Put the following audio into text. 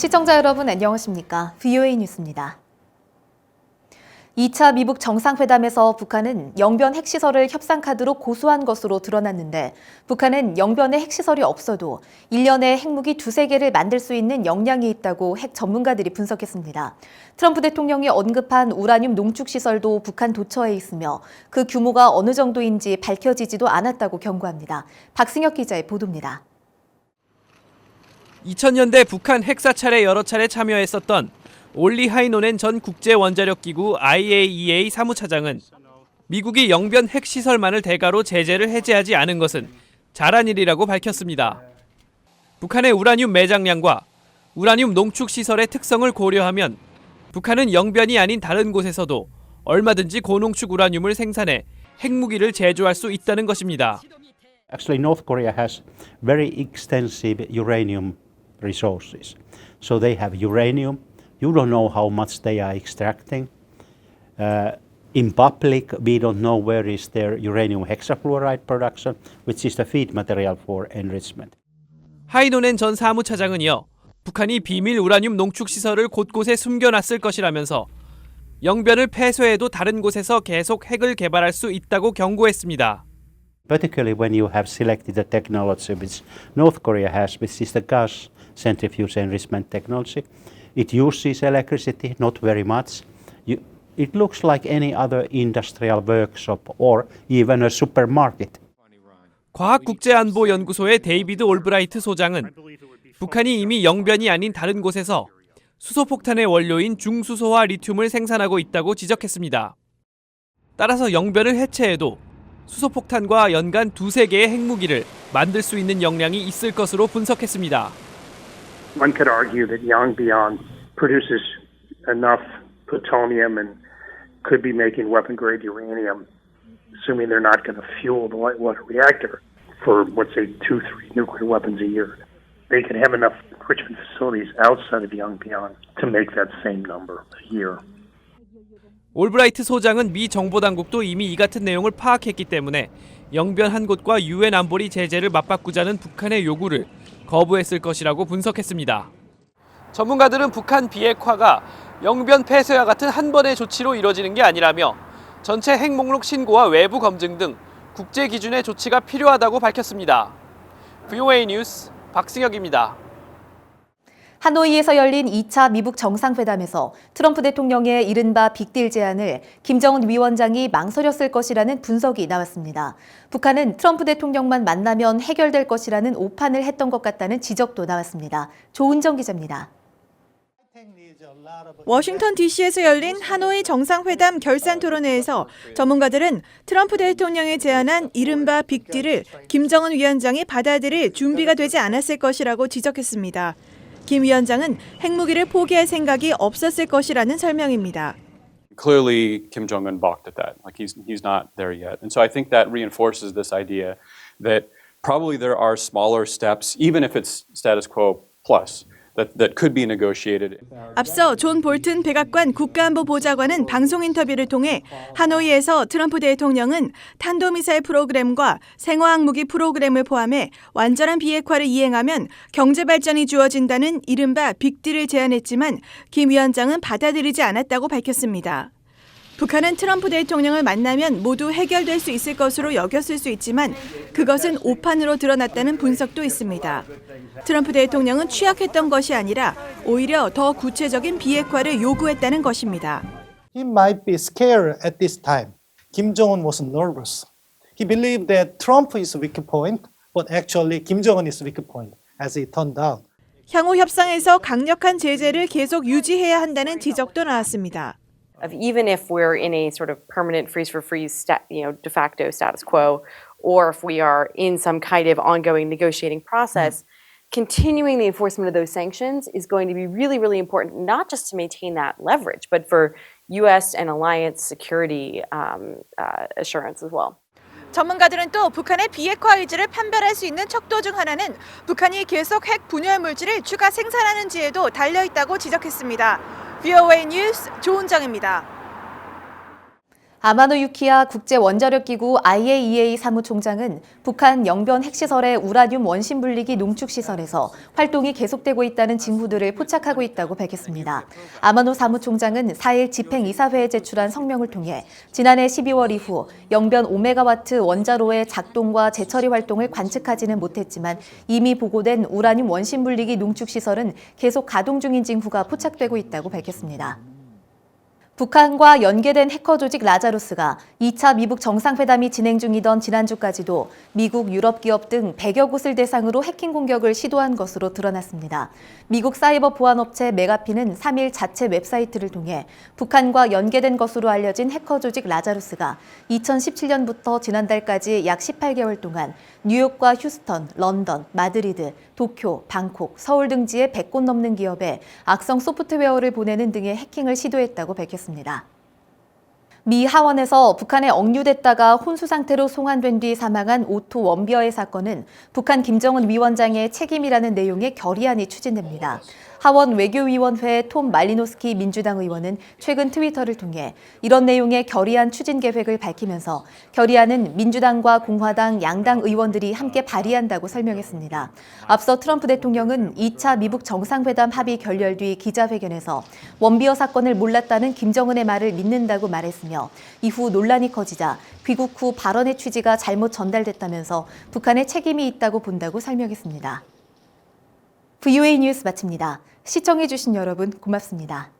시청자 여러분 안녕하십니까? VOA 뉴스입니다. 2차 미북 정상회담에서 북한은 영변 핵시설을 협상 카드로 고수한 것으로 드러났는데 북한은 영변에 핵시설이 없어도 1년에 핵무기 2~3개를 만들 수 있는 역량이 있다고 핵 전문가들이 분석했습니다. 트럼프 대통령이 언급한 우라늄 농축시설도 북한 도처에 있으며 그 규모가 어느 정도인지 밝혀지지도 않았다고 경고합니다. 박승혁 기자의 보도입니다. 2000년대 북한 핵사찰에 여러 차례 참여했었던 올리 하이노넨 전 국제원자력기구 IAEA 사무차장은 미국이 영변 핵시설만을 대가로 제재를 해제하지 않은 것은 잘한 일이라고 밝혔습니다. 북한의 우라늄 매장량과 우라늄 농축시설의 특성을 고려하면 북한은 영변이 아닌 다른 곳에서도 얼마든지 고농축 우라늄을 생산해 핵무기를 제조할 수 있다는 것입니다. Actually, North Korea has very extensive uranium resources. So they have uranium. You don't know how much they are extracting. In public, we don't know where is their uranium hexafluoride production, which is the feed material for enrichment. 하이노넨 전 사무차장은요, 북한이 비밀 우라늄 농축 시설을 곳곳에 숨겨놨을 것이라면서 영변을 폐쇄해도 다른 곳에서 계속 핵을 개발할 수 있다고 경고했습니다. Particularly when you have selected the technology which North Korea has, which is the gas centrifuge enrichment technology. It uses electricity, not very much. It looks like any other industrial workshop or even a supermarket. 과학국제안보연구소의 데이비드 올브라이트 소장은 북한이 이미 영변이 아닌 다른 곳에서 수소폭탄의 원료인 중수소와 리튬을 생산하고 있다고 지적했습니다. 따라서 영변을 해체해도 수소폭탄과 연간 2~3개의 핵무기를 만들 수 있는 역량이 있을 것으로 분석했습니다. One could argue that Yongbyon produces enough plutonium and could be making weapon-grade uranium, assuming they're not going to fuel the light water reactor for, let's say, 2-3 nuclear weapons a year. They can have enough enrichment facilities outside of Yongbyon to make that same number a year. 올브라이트 소장은 미 정보당국도 이미 이 같은 내용을 파악했기 때문에 영변 한 곳과 유엔 안보리 제재를 맞바꾸자는 북한의 요구를 거부했을 것이라고 분석했습니다. 전문가들은 북한 비핵화가 영변 폐쇄와 같은 한 번의 조치로 이뤄지는 게 아니라며 전체 핵 목록 신고와 외부 검증 등 국제 기준의 조치가 필요하다고 밝혔습니다. VOA 뉴스 박승혁입니다. 하노이에서 열린 2차 미북 정상회담에서 트럼프 대통령의 이른바 빅딜 제안을 김정은 위원장이 망설였을 것이라는 분석이 나왔습니다. 북한은 트럼프 대통령만 만나면 해결될 것이라는 오판을 했던 것 같다는 지적도 나왔습니다. 조은정 기자입니다. 워싱턴 DC에서 열린 하노이 정상회담 결산 토론회에서 전문가들은 트럼프 대통령이 제안한 이른바 빅딜을 김정은 위원장이 받아들일 준비가 되지 않았을 것이라고 지적했습니다. 김 위원장은 핵무기를 포기할 생각이 없었을 것이라는 설명입니다. Clearly, Kim Jong-un balked at that. Like he's not there yet. And so I think that reinforces this idea that probably there are smaller steps, even if it's status quo plus, that could be negotiated. 앞서 존 볼튼 백악관 국가안보보좌관은 방송 인터뷰를 통해 하노이에서 트럼프 대통령은 탄도미사일 프로그램과 생화학무기 프로그램을 포함해 완전한 비핵화를 이행하면 경제 발전이 주어진다는 이른바 빅딜을 제안했지만 김 위원장은 받아들이지 않았다고 밝혔습니다. 북한은 트럼프 대통령을 만나면 모두 해결될 수 있을 것으로 여겼을 수 있지만 그것은 오판으로 드러났다는 분석도 있습니다. 트럼프 대통령은 취약했던 것이 아니라 오히려 더 구체적인 비핵화를 요구했다는 것입니다. He might be scared at this time. Kim Jong-un was nervous. He believed that Trump is a weak point, but actually Kim Jong-un is a weak point, as it turned out. 향후 협상에서 강력한 제재를 계속 유지해야 한다는 지적도 나왔습니다. Even if we're in a sort of permanent freeze-for-freeze, de facto status quo, or if we are in some kind of ongoing negotiating process, continuing the enforcement of those sanctions is going to be really, really important, not just to maintain that leverage, but for U.S. and alliance security assurance as well. 전문가들은 또 북한의 비핵화 의지를 판별할 수 있는 척도 중 하나는 북한이 계속 핵 분열 물질을 추가 생산하는지에도 달려있다고 지적했습니다. VOA 뉴스 조은정입니다. 아마노 유키야 국제원자력기구 IAEA 사무총장은 북한 영변 핵시설의 우라늄 원심 분리기 농축시설에서 활동이 계속되고 있다는 징후들을 포착하고 있다고 밝혔습니다. 아마노 사무총장은 4일 집행이사회에 제출한 성명을 통해 지난해 12월 이후 영변 5메가와트 원자로의 작동과 재처리 활동을 관측하지는 못했지만 이미 보고된 우라늄 원심 분리기 농축시설은 계속 가동 중인 징후가 포착되고 있다고 밝혔습니다. 북한과 연계된 해커 조직 라자루스가 2차 미북 정상회담이 진행 중이던 지난주까지도 미국, 유럽 기업 등 100여 곳을 대상으로 해킹 공격을 시도한 것으로 드러났습니다. 미국 사이버 보안업체 메가피는 3일 자체 웹사이트를 통해 북한과 연계된 것으로 알려진 해커 조직 라자루스가 2017년부터 지난달까지 약 18개월 동안 뉴욕과 휴스턴, 런던, 마드리드, 도쿄, 방콕, 서울 등지의 100곳 넘는 기업에 악성 소프트웨어를 보내는 등의 해킹을 시도했다고 밝혔습니다. 미 하원에서 북한에 억류됐다가 혼수 상태로 송환된 뒤 사망한 오토 원비어의 사건은 북한 김정은 위원장의 책임이라는 내용의 결의안이 추진됩니다. 하원 외교위원회 톰 말리노스키 민주당 의원은 최근 트위터를 통해 이런 내용의 결의안 추진 계획을 밝히면서 결의안은 민주당과 공화당 양당 의원들이 함께 발의한다고 설명했습니다. 앞서 트럼프 대통령은 2차 미북 정상회담 합의 결렬 뒤 기자회견에서 원비어 사건을 몰랐다는 김정은의 말을 믿는다고 말했으며 이후 논란이 커지자 귀국 후 발언의 취지가 잘못 전달됐다면서 북한의 책임이 있다고 본다고 설명했습니다. VOA 뉴스 마칩니다. 시청해주신 여러분 고맙습니다.